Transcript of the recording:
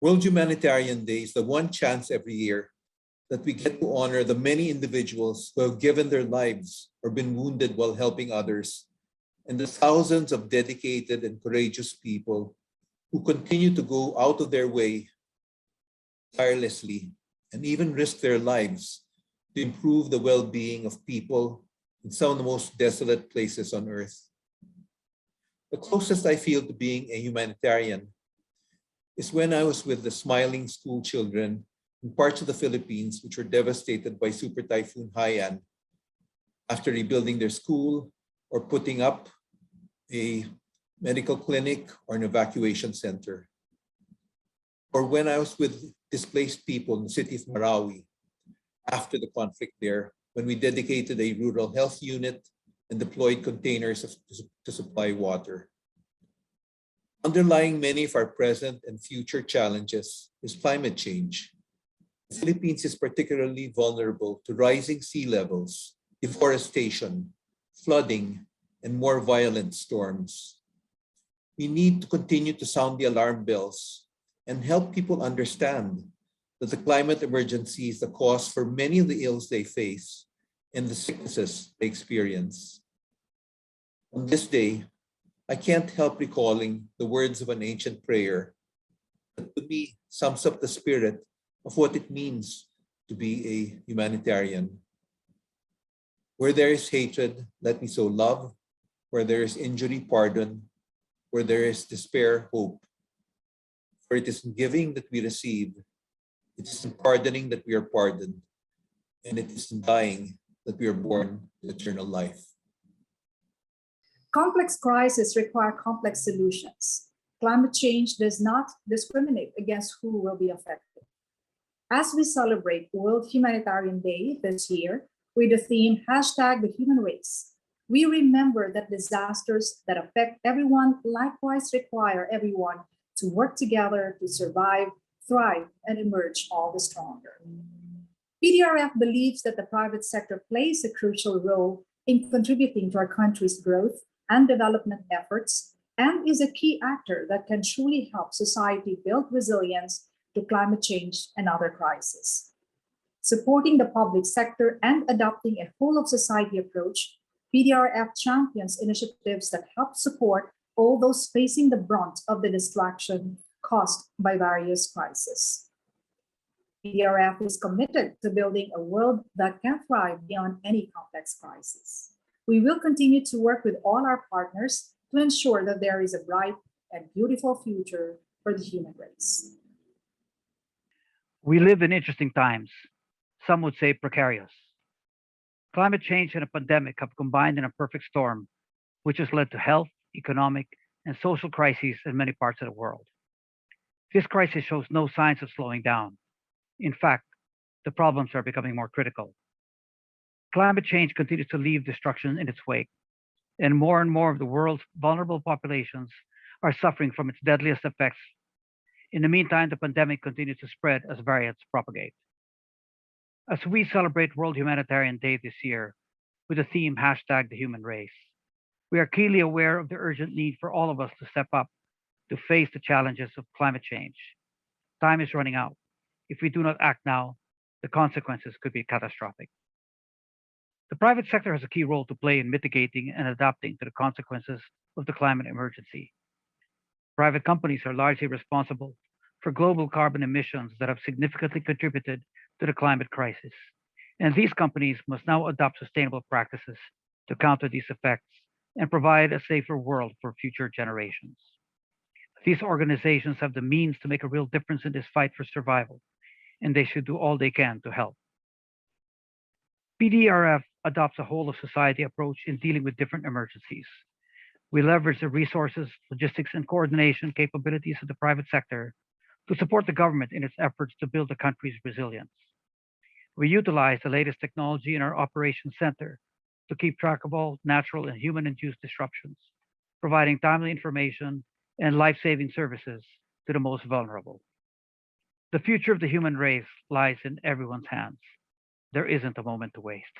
World Humanitarian Day is the one chance every year that we get to honor the many individuals who have given their lives or been wounded while helping others, and the thousands of dedicated and courageous people who continue to go out of their way tirelessly and even risk their lives to improve the well-being of people in some of the most desolate places on earth. The closest I feel to being a humanitarian is when I was with the smiling school children in parts of the Philippines which were devastated by Super Typhoon Haiyan after rebuilding their school or putting up a medical clinic or an evacuation center. Or when I was with displaced people in the city of Marawi after the conflict there, when we dedicated a rural health unit and deployed containers to supply water. Underlying many of our present and future challenges is climate change. The Philippines is particularly vulnerable to rising sea levels, deforestation, flooding, and more violent storms. We need to continue to sound the alarm bells and help people understand that the climate emergency is the cause for many of the ills they face and the sicknesses they experience. On this day, I can't help recalling the words of an ancient prayer that to me sums up the spirit of what it means to be a humanitarian. Where there is hatred, let me sow love. Where there is injury, pardon. Where there is despair, hope. For it is in giving that we receive. It is in pardoning that we are pardoned. And it is in dying that we are born to eternal life. Complex crises require complex solutions. Climate change does not discriminate against who will be affected. As we celebrate World Humanitarian Day this year with the theme #TheHumanRace, we remember that disasters that affect everyone likewise require everyone to work together to survive, thrive, and emerge all the stronger. PDRF believes that the private sector plays a crucial role in contributing to our country's growth and development efforts, and is a key actor that can truly help society build resilience to climate change and other crises. Supporting the public sector and adopting a whole-of-society approach, PDRF champions initiatives that help support all those facing the brunt of the destruction caused by various crises. PDRF is committed to building a world that can thrive beyond any complex crisis. We will continue to work with all our partners to ensure that there is a bright and beautiful future for the human race. We live in interesting times. Some would say precarious. Climate change and a pandemic have combined in a perfect storm, which has led to health, economic, and social crises in many parts of the world. This crisis shows no signs of slowing down. In fact, the problems are becoming more critical. Climate change continues to leave destruction in its wake, and more of the world's vulnerable populations are suffering from its deadliest effects. In the meantime, the pandemic continues to spread as variants propagate. As we celebrate World Humanitarian Day this year with the theme #TheHumanRace, we are keenly aware of the urgent need for all of us to step up to face the challenges of climate change. Time is running out. If we do not act now, the consequences could be catastrophic. The private sector has a key role to play in mitigating and adapting to the consequences of the climate emergency. Private companies are largely responsible for global carbon emissions that have significantly contributed to the climate crisis. And these companies must now adopt sustainable practices to counter these effects and provide a safer world for future generations. These organizations have the means to make a real difference in this fight for survival, and they should do all they can to help. PDRF adopts a whole-of-society approach in dealing with different emergencies. We leverage the resources, logistics, and coordination capabilities of the private sector to support the government in its efforts to build the country's resilience. We utilize the latest technology in our operations center to keep track of all natural and human-induced disruptions, providing timely information and life-saving services to the most vulnerable. The future of the human race lies in everyone's hands. There isn't a moment to waste.